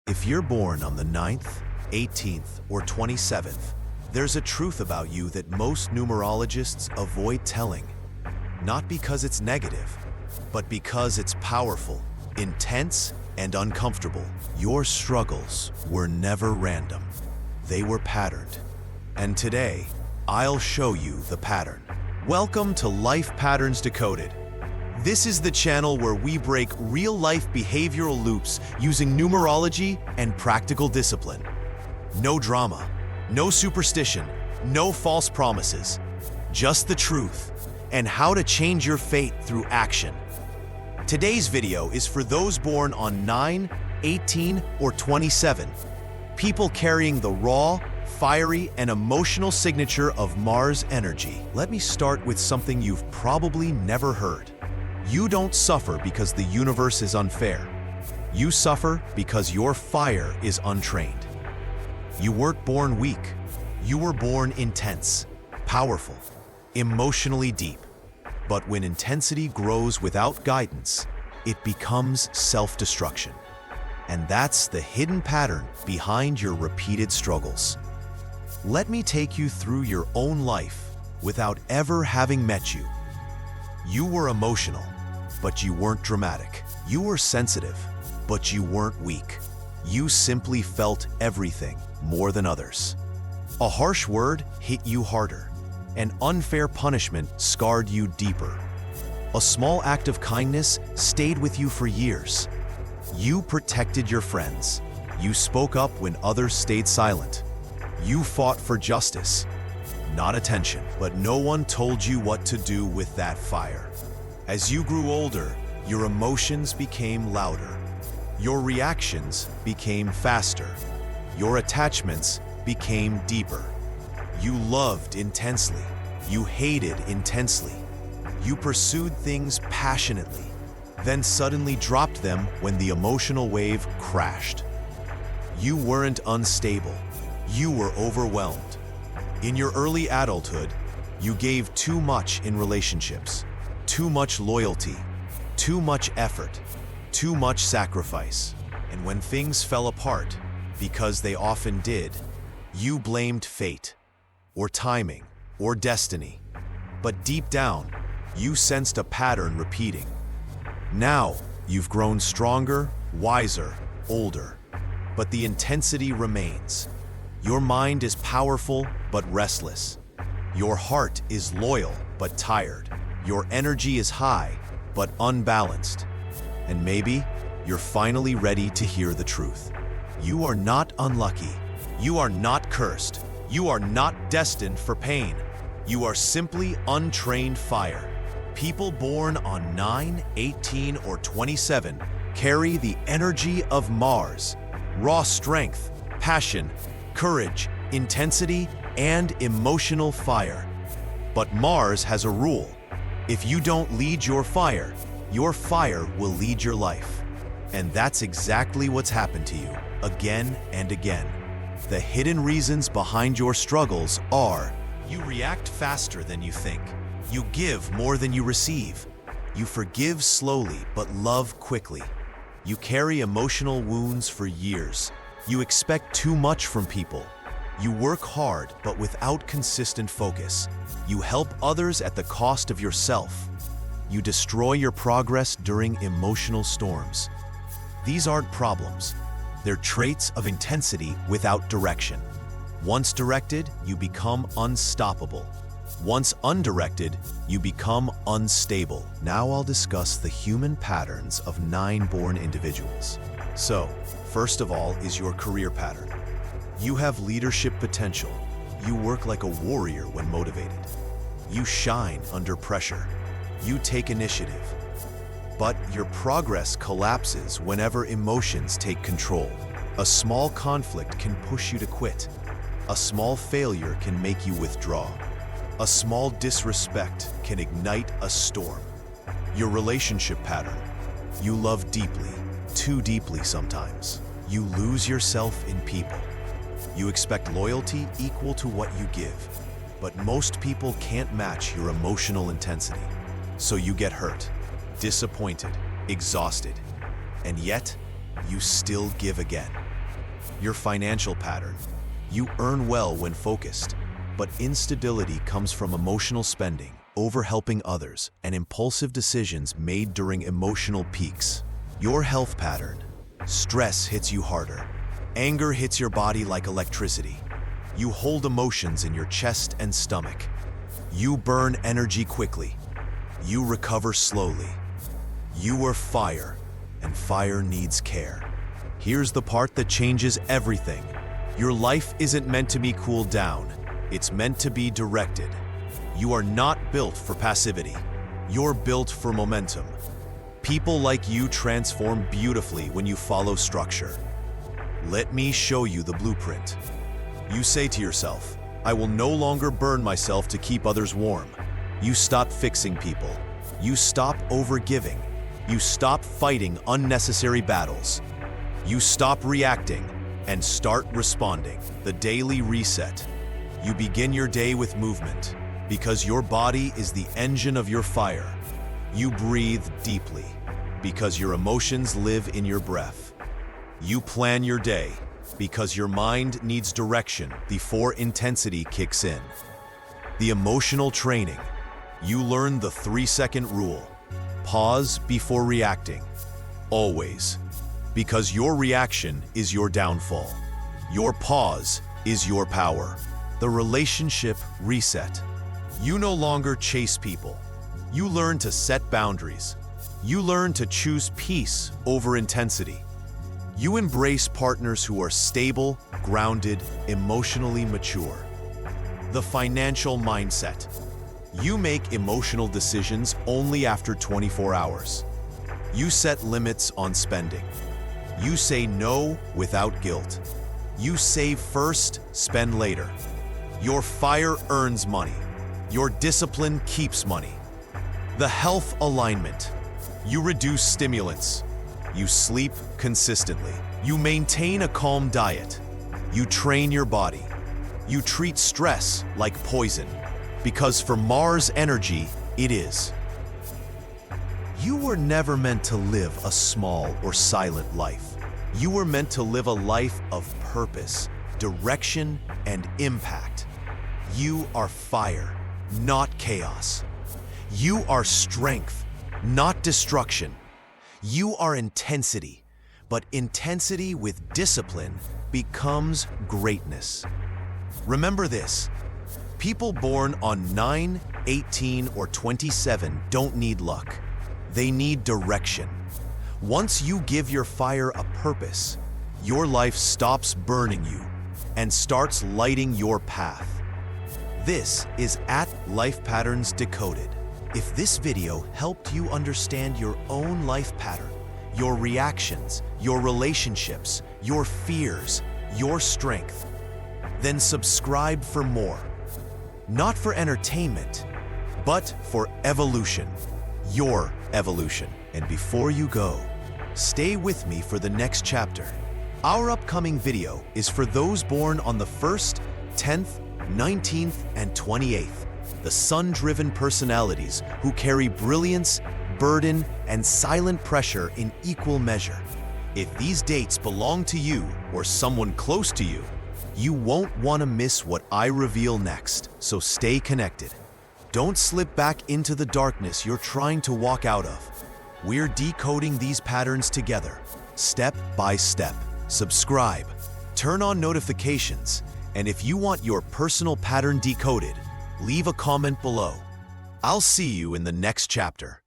If you're born on the 9th, 18th, or 27th, there's a truth about you that most numerologists avoid telling. Not because it's negative, but because it's powerful, intense, and uncomfortable. Your struggles were never random. They were patterned. And today, I'll show you the pattern. Welcome to Life Patterns Decoded. This is the channel where we break real-life behavioral loops using numerology and practical discipline. No drama, no superstition, no false promises. Just the truth and how to change your fate through action. Today's video is for those born on 9, 18, or 27. People carrying the raw, fiery, and emotional signature of Mars energy. Let me start with something you've probably never heard. You don't suffer because the universe is unfair. You suffer because your fire is untrained. You weren't born weak. You were born intense, powerful, emotionally deep. But when intensity grows without guidance, it becomes self-destruction. And that's the hidden pattern behind your repeated struggles. Let me take you through your own life without ever having met you. You were emotional, but you weren't dramatic. You were sensitive, but you weren't weak. You simply felt everything more than others. A harsh word hit you harder. An unfair punishment scarred you deeper. A small act of kindness stayed with you for years. You protected your friends. You spoke up when others stayed silent. You fought for justice, not attention. But no one told you what to do with that fire. As you grew older, your emotions became louder. Your reactions became faster. Your attachments became deeper. You loved intensely. You hated intensely. You pursued things passionately, then suddenly dropped them when the emotional wave crashed. You weren't unstable. You were overwhelmed. In your early adulthood, you gave too much in relationships. Too much loyalty, too much effort, too much sacrifice. And when things fell apart, because they often did, you blamed fate, or timing, or destiny. But deep down, you sensed a pattern repeating. Now, you've grown stronger, wiser, older, but the intensity remains. Your mind is powerful, but restless. Your heart is loyal, but tired. Your energy is high, but unbalanced. And maybe you're finally ready to hear the truth. You are not unlucky. You are not cursed. You are not destined for pain. You are simply untrained fire. People born on 9, 18, or 27 carry the energy of Mars. Raw strength, passion, courage, intensity, and emotional fire. But Mars has a rule. If you don't lead your fire will lead your life. And that's exactly what's happened to you, again and again. The hidden reasons behind your struggles are: you react faster than you think. You give more than you receive. You forgive slowly but love quickly. You carry emotional wounds for years. You expect too much from people. You work hard but without consistent focus. You help others at the cost of yourself. You destroy your progress during emotional storms. These aren't problems. They're traits of intensity without direction. Once directed, you become unstoppable. Once undirected, you become unstable. Now I'll discuss the human patterns of 9-born individuals. So, first of all is your career pattern. You have leadership potential. You work like a warrior when motivated. You shine under pressure. You take initiative. But your progress collapses whenever emotions take control. A small conflict can push you to quit. A small failure can make you withdraw. A small disrespect can ignite a storm. Your relationship pattern. You love deeply, too deeply sometimes. You lose yourself in people. You expect loyalty equal to what you give, but most people can't match your emotional intensity. So you get hurt, disappointed, exhausted, and yet you still give again. Your financial pattern. You earn well when focused, but instability comes from emotional spending, overhelping others, and impulsive decisions made during emotional peaks. Your health pattern. Stress hits you harder. Anger hits your body like electricity. You hold emotions in your chest and stomach. You burn energy quickly. You recover slowly. You are fire, and fire needs care. Here's the part that changes everything. Your life isn't meant to be cooled down. It's meant to be directed. You are not built for passivity. You're built for momentum. People like you transform beautifully when you follow structure. Let me show you the blueprint. You say to yourself, I will no longer burn myself to keep others warm. You stop fixing people. You stop overgiving. You stop fighting unnecessary battles. You stop reacting and start responding. The daily reset. You begin your day with movement because your body is the engine of your fire. You breathe deeply because your emotions live in your breath. You plan your day because your mind needs direction before intensity kicks in. The emotional training. You learn the 3-second rule. Pause before reacting. Always. Because your reaction is your downfall. Your pause is your power. The relationship reset. You no longer chase people. You learn to set boundaries. You learn to choose peace over intensity. You embrace partners who are stable, grounded, emotionally mature. The financial mindset. You make emotional decisions only after 24 hours. You set limits on spending. You say no without guilt. You save first, spend later. Your fire earns money. Your discipline keeps money. The health alignment. You reduce stimulants. You sleep consistently. You maintain a calm diet. You train your body. You treat stress like poison, because for Mars energy, it is. You were never meant to live a small or silent life. You were meant to live a life of purpose, direction, and impact. You are fire, not chaos. You are strength, not destruction. You are intensity, but intensity with discipline becomes greatness. Remember this, people born on 9, 18, or 27 don't need luck. They need direction. Once you give your fire a purpose, your life stops burning you and starts lighting your path. This is at Life Patterns Decoded. If this video helped you understand your own life pattern, your reactions, your relationships, your fears, your strength, then subscribe for more. Not for entertainment, but for evolution. Your evolution. And before you go, stay with me for the next chapter. Our upcoming video is for those born on the 1st, 10th, 19th, and 28th. The sun-driven personalities who carry brilliance, burden, and silent pressure in equal measure. If these dates belong to you or someone close to you, you won't want to miss what I reveal next, so stay connected. Don't slip back into the darkness you're trying to walk out of. We're decoding these patterns together, step by step. Subscribe, turn on notifications, and if you want your personal pattern decoded, leave a comment below. I'll see you in the next chapter.